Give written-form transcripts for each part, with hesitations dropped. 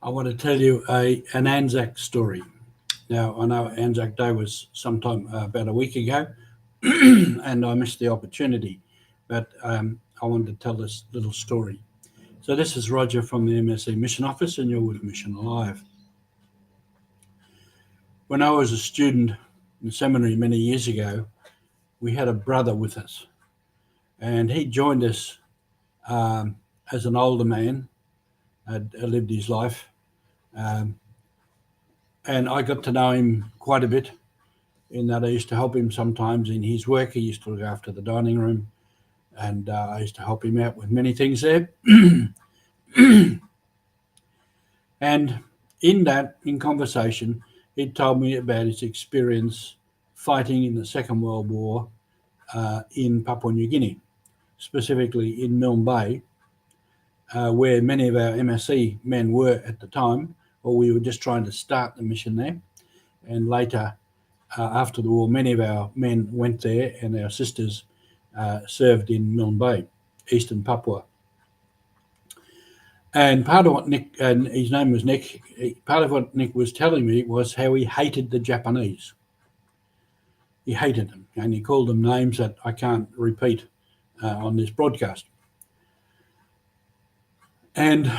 I want to tell you an Anzac story. Now, I know Anzac Day was sometime about a week ago, and I missed the opportunity, but I wanted to tell this little story. So, this is Roger from the MSC Mission Office, and you're with Mission Alive. When I was a student in seminary many years ago, we had a brother with us, and he joined us as an older man, had lived his life, um, and I got to know him quite a bit in that I used to help him sometimes in his work. He used to look after the dining room, and I used to help him out with many things there. And in conversation, he told me about his experience fighting in the Second World War in Papua New Guinea, specifically in Milne Bay, where many of our MSC men were at the time, or we were just trying to start the mission there. And later, after the war, many of our men went there, and our sisters served in Milne Bay, Eastern Papua. And part of what Nick, and his name was Nick, part of what Nick was telling me was how he hated the Japanese. He hated them, and he called them names that I can't repeat on this broadcast. And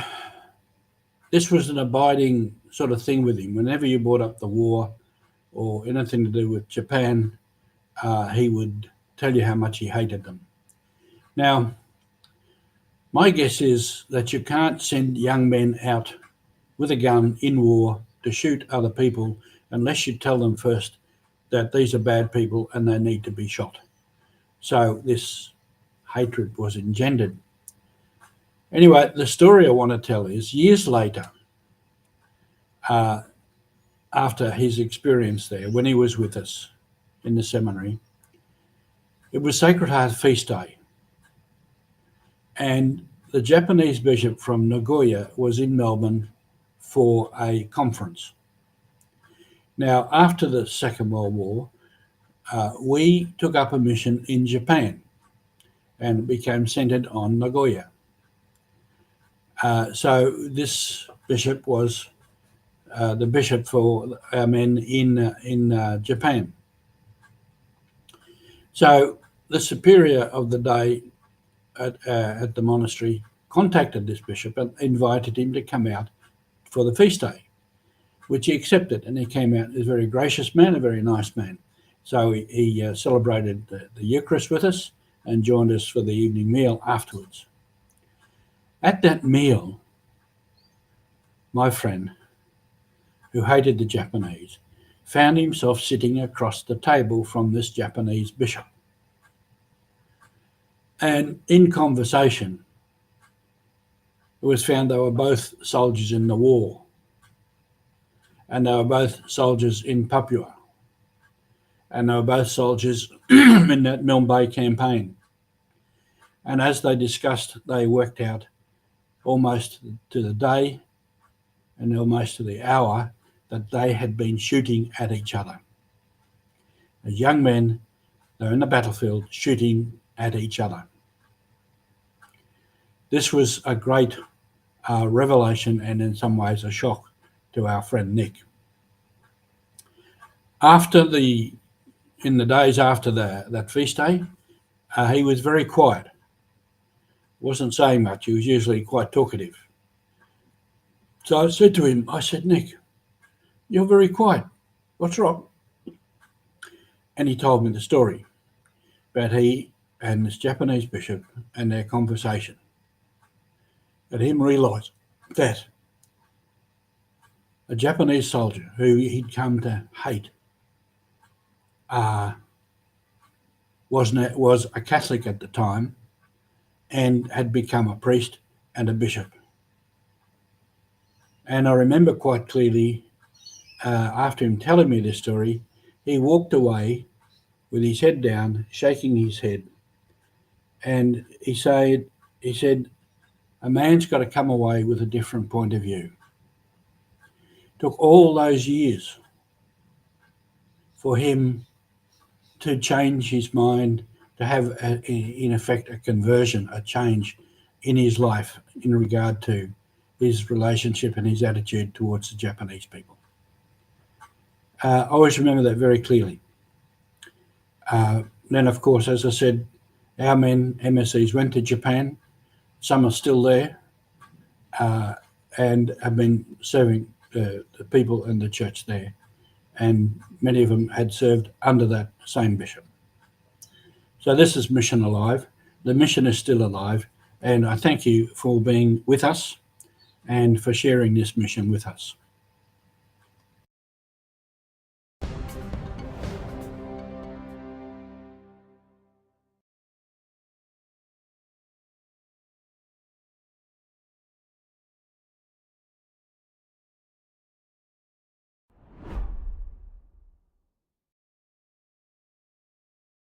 this was an abiding sort of thing with him. Whenever you brought up the war or anything to do with Japan, he would tell you how much he hated them. Now, my guess is that you can't send young men out with a gun in war to shoot other people unless you tell them first that these are bad people and they need to be shot. So this hatred was engendered. Anyway, the story I want to tell is years later, after his experience there, when he was with us in the seminary, it was Sacred Heart Feast Day. And the Japanese bishop from Nagoya was in Melbourne for a conference. Now, after the Second World War, we took up a mission in Japan and it became centered on Nagoya. So this bishop was the bishop for our men in Japan. So the superior of the day at the monastery contacted this bishop and invited him to come out for the feast day, which he accepted, and he came out as a very gracious man, a very nice man. So he celebrated the Eucharist with us and joined us for the evening meal afterwards. At that meal, my friend, who hated the Japanese, found himself sitting across the table from this Japanese bishop. And in conversation, it was found they were both soldiers in the war, and they were both soldiers in Papua, and they were both soldiers in that Milne Bay campaign. And as they discussed, they worked out almost to the day and almost to the hour that they had been shooting at each other. As young men, they're in the battlefield shooting at each other. This was a great revelation and in some ways a shock to our friend Nick. In the days after that feast day, he was very quiet. Wasn't saying much. He was usually quite talkative. So I said to him, Nick, you're very quiet. What's wrong? And he told me the story about he and this Japanese bishop and their conversation. And him realised that a Japanese soldier who he'd come to hate was a Catholic at the time and had become a priest and a bishop. And I remember quite clearly, after him telling me this story, he walked away with his head down, shaking his head, and he said, a man's got to come away with a different point of view. It took all those years for him to change his mind, to have, in effect, a conversion, a change in his life in regard to his relationship and his attitude towards the Japanese people. I always remember that very clearly. Then, of course, as I said, our men, MSEs, went to Japan. Some are still there and have been serving the people and the church there. And many of them had served under that same bishop. So this is Mission Alive. The mission is still alive. And I thank you for being with us and for sharing this mission with us.